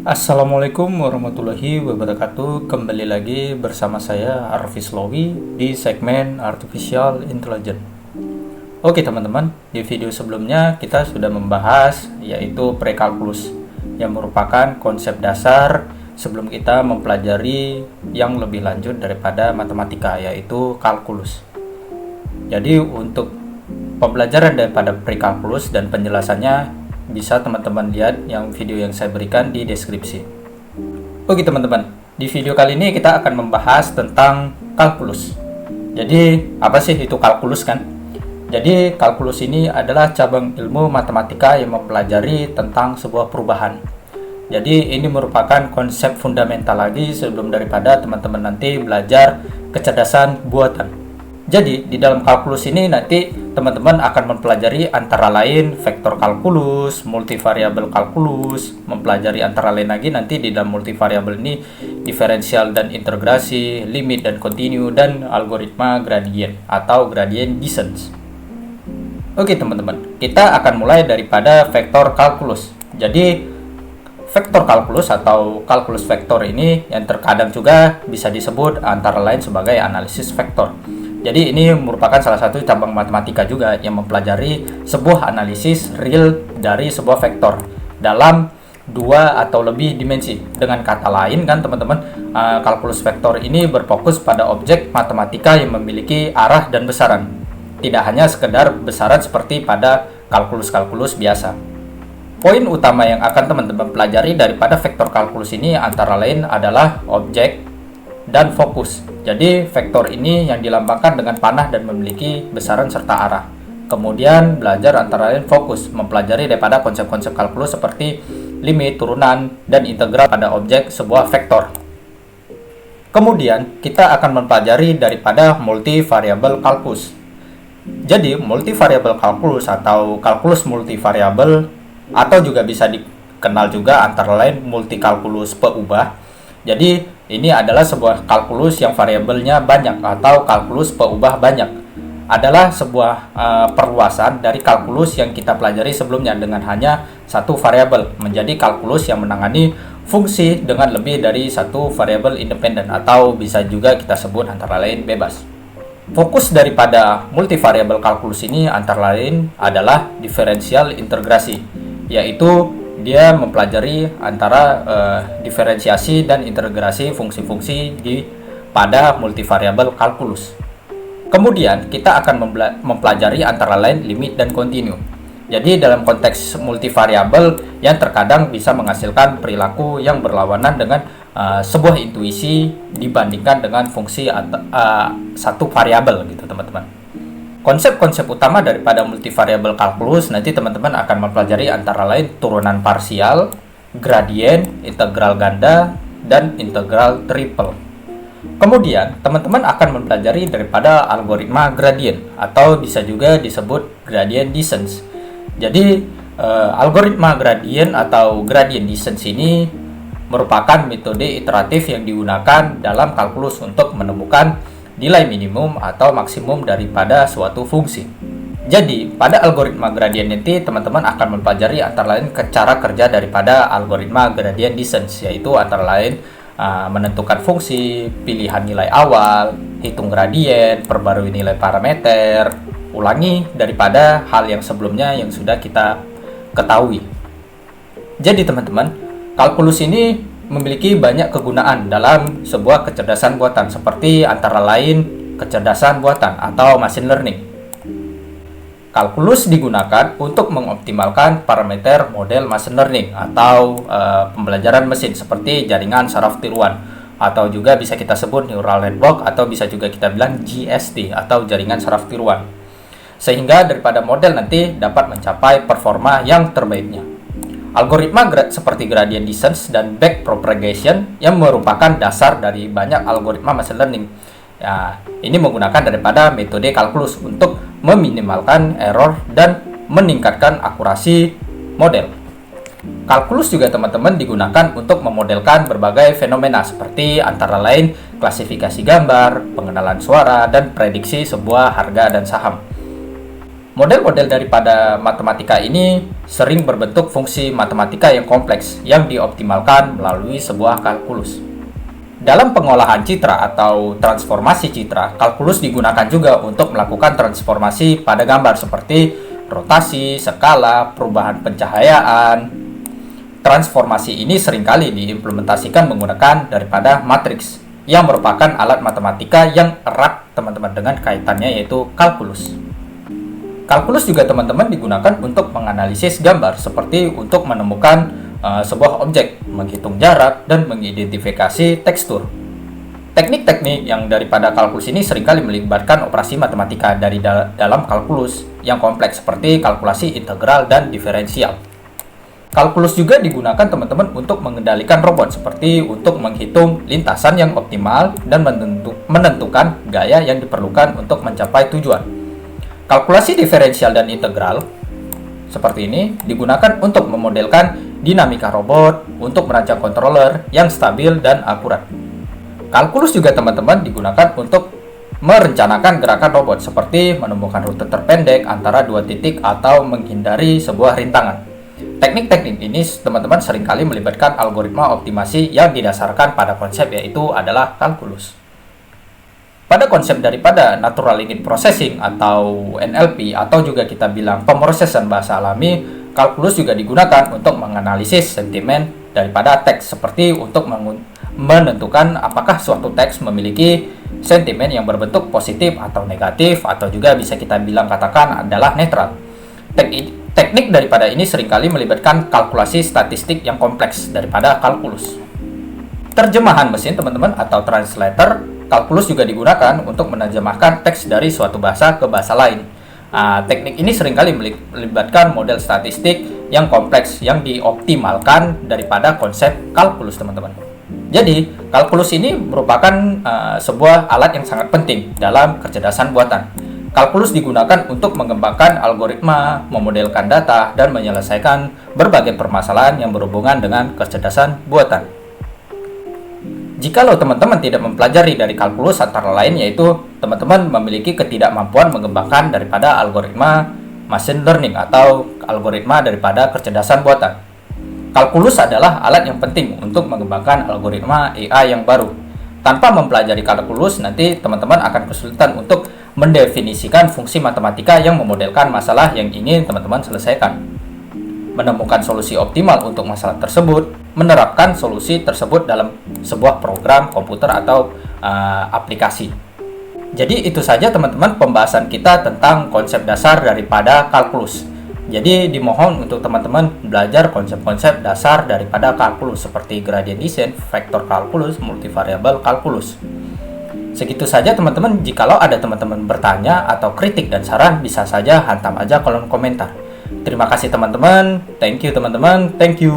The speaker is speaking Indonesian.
Assalamualaikum warahmatullahi wabarakatuh. Kembali lagi bersama saya Arfis Lowi di segmen Artificial Intelligence. Oke teman-teman, di video sebelumnya kita sudah membahas yaitu prekalkulus yang merupakan konsep dasar sebelum kita mempelajari yang lebih lanjut daripada matematika, yaitu kalkulus. Jadi untuk pembelajaran daripada prekalkulus dan penjelasannya bisa teman-teman lihat yang video yang saya berikan di deskripsi. Oke teman-teman, di video kali ini kita akan membahas tentang kalkulus. Jadi apa sih itu kalkulus kan? Jadi kalkulus ini adalah cabang ilmu matematika yang mempelajari tentang sebuah perubahan. Jadi ini merupakan konsep fundamental lagi sebelum daripada teman-teman nanti belajar kecerdasan buatan. Jadi, di dalam kalkulus ini nanti teman-teman akan mempelajari antara lain vektor kalkulus, multivariabel kalkulus, mempelajari antara lain lagi nanti di dalam multivariabel ini diferensial dan integrasi, limit dan continue, dan algoritma gradient atau gradient descent. Oke teman-teman, kita akan mulai daripada vektor kalkulus. Jadi, vektor kalkulus atau kalkulus vektor ini yang terkadang juga bisa disebut antara lain sebagai analisis vektor. Jadi ini merupakan salah satu cabang matematika juga yang mempelajari sebuah analisis real dari sebuah vektor dalam dua atau lebih dimensi. Dengan kata lain kan teman-teman, kalkulus vektor ini berfokus pada objek matematika yang memiliki arah dan besaran. Tidak hanya sekedar besaran seperti pada kalkulus-kalkulus biasa. Poin utama yang akan teman-teman pelajari daripada vektor kalkulus ini antara lain adalah objek dan fokus. Jadi vektor ini yang dilambangkan dengan panah dan memiliki besaran serta arah. Kemudian belajar antara lain fokus, mempelajari daripada konsep-konsep kalkulus seperti limit, turunan, dan integral pada objek sebuah vektor. Kemudian kita akan mempelajari daripada multivariabel kalkulus. Jadi multivariabel kalkulus atau kalkulus multivariabel atau juga bisa dikenal juga antara lain multikalkulus peubah. Jadi ini adalah sebuah kalkulus yang variabelnya banyak atau kalkulus peubah banyak. Adalah sebuah perluasan dari kalkulus yang kita pelajari sebelumnya dengan hanya satu variabel menjadi kalkulus yang menangani fungsi dengan lebih dari satu variabel independen atau bisa juga kita sebut antara lain bebas. Fokus daripada multivariabel kalkulus ini antara lain adalah diferensial integrasi, yaitu dia mempelajari antara diferensiasi dan integrasi fungsi-fungsi pada multivariabel kalkulus. Kemudian kita akan mempelajari antara lain limit dan continue. Jadi dalam konteks multivariabel yang terkadang bisa menghasilkan perilaku yang berlawanan dengan sebuah intuisi dibandingkan dengan fungsi satu variabel gitu teman-teman. Konsep-konsep utama daripada multivariabel kalkulus nanti teman-teman akan mempelajari antara lain turunan parsial, gradien, integral ganda, dan integral triple. Kemudian teman-teman akan mempelajari daripada algoritma gradien atau bisa juga disebut gradient descent. Jadi algoritma gradien atau gradient descent ini merupakan metode iteratif yang digunakan dalam kalkulus untuk menemukan nilai minimum atau maksimum daripada suatu fungsi. Jadi, pada algoritma gradient nanti teman-teman akan mempelajari antara lain cara kerja daripada algoritma gradient descent, yaitu antara lain menentukan fungsi, pilihan nilai awal, hitung gradien, perbarui nilai parameter, ulangi daripada hal yang sebelumnya yang sudah kita ketahui. Jadi teman-teman, kalkulus ini memiliki banyak kegunaan dalam sebuah kecerdasan buatan seperti antara lain kecerdasan buatan atau machine learning. Kalkulus digunakan untuk mengoptimalkan parameter model machine learning atau pembelajaran mesin seperti jaringan saraf tiruan atau juga bisa kita sebut neural network atau bisa juga kita bilang GST atau jaringan saraf tiruan. Sehingga daripada model nanti dapat mencapai performa yang terbaiknya. Algoritma seperti gradient descent dan backpropagation yang merupakan dasar dari banyak algoritma machine learning. Ya, ini menggunakan daripada metode kalkulus untuk meminimalkan error dan meningkatkan akurasi model. Kalkulus juga teman-teman digunakan untuk memodelkan berbagai fenomena seperti antara lain klasifikasi gambar, pengenalan suara, dan prediksi sebuah harga dan saham. Model-model daripada matematika ini sering berbentuk fungsi matematika yang kompleks yang dioptimalkan melalui sebuah kalkulus. Dalam pengolahan citra atau transformasi citra, kalkulus digunakan juga untuk melakukan transformasi pada gambar seperti rotasi, skala, perubahan pencahayaan. Transformasi ini seringkali diimplementasikan menggunakan daripada matriks, yang merupakan alat matematika yang erat teman-teman dengan kaitannya yaitu kalkulus. Kalkulus juga teman-teman digunakan untuk menganalisis gambar seperti untuk menemukan sebuah objek, menghitung jarak, dan mengidentifikasi tekstur. Teknik-teknik yang daripada kalkulus ini seringkali melibatkan operasi matematika dari dalam kalkulus yang kompleks seperti kalkulasi integral dan diferensial. Kalkulus juga digunakan teman-teman untuk mengendalikan robot seperti untuk menghitung lintasan yang optimal dan menentukan gaya yang diperlukan untuk mencapai tujuan. Kalkulasi diferensial dan integral seperti ini digunakan untuk memodelkan dinamika robot untuk merancang controller yang stabil dan akurat. Kalkulus juga teman-teman digunakan untuk merencanakan gerakan robot seperti menemukan rute terpendek antara dua titik atau menghindari sebuah rintangan. Teknik-teknik ini teman-teman seringkali melibatkan algoritma optimasi yang didasarkan pada konsep yaitu adalah kalkulus. Pada konsep daripada Natural Language Processing atau NLP atau juga kita bilang pemrosesan bahasa alami, kalkulus juga digunakan untuk menganalisis sentimen daripada teks seperti untuk menentukan apakah suatu teks memiliki sentimen yang berbentuk positif atau negatif atau juga bisa kita bilang katakan adalah netral. Teknik daripada ini seringkali melibatkan kalkulasi statistik yang kompleks daripada kalkulus. Terjemahan mesin teman-teman atau translator, kalkulus juga digunakan untuk menerjemahkan teks dari suatu bahasa ke bahasa lain. Teknik ini seringkali melibatkan model statistik yang kompleks yang dioptimalkan daripada konsep kalkulus teman-teman. Jadi, kalkulus ini merupakan sebuah alat yang sangat penting dalam kecerdasan buatan. Kalkulus digunakan untuk mengembangkan algoritma, memodelkan data, dan menyelesaikan berbagai permasalahan yang berhubungan dengan kecerdasan buatan. Jikalau teman-teman tidak mempelajari dari kalkulus antara lain yaitu teman-teman memiliki ketidakmampuan mengembangkan daripada algoritma machine learning atau algoritma daripada kecerdasan buatan. Kalkulus adalah alat yang penting untuk mengembangkan algoritma AI yang baru. Tanpa mempelajari kalkulus, nanti teman-teman akan kesulitan untuk mendefinisikan fungsi matematika yang memodelkan masalah yang ingin teman-teman selesaikan. Menemukan solusi optimal untuk masalah tersebut, menerapkan solusi tersebut dalam sebuah program komputer atau aplikasi. Jadi itu saja teman-teman pembahasan kita tentang konsep dasar daripada kalkulus. Jadi dimohon untuk teman-teman belajar konsep-konsep dasar daripada kalkulus seperti gradient descent, vektor kalkulus, multivariable kalkulus. Segitu saja teman-teman. Jikalau ada teman-teman bertanya atau kritik dan saran, bisa saja hantam aja kolom komentar. Terima kasih teman-teman. Thank you teman-teman. Thank you.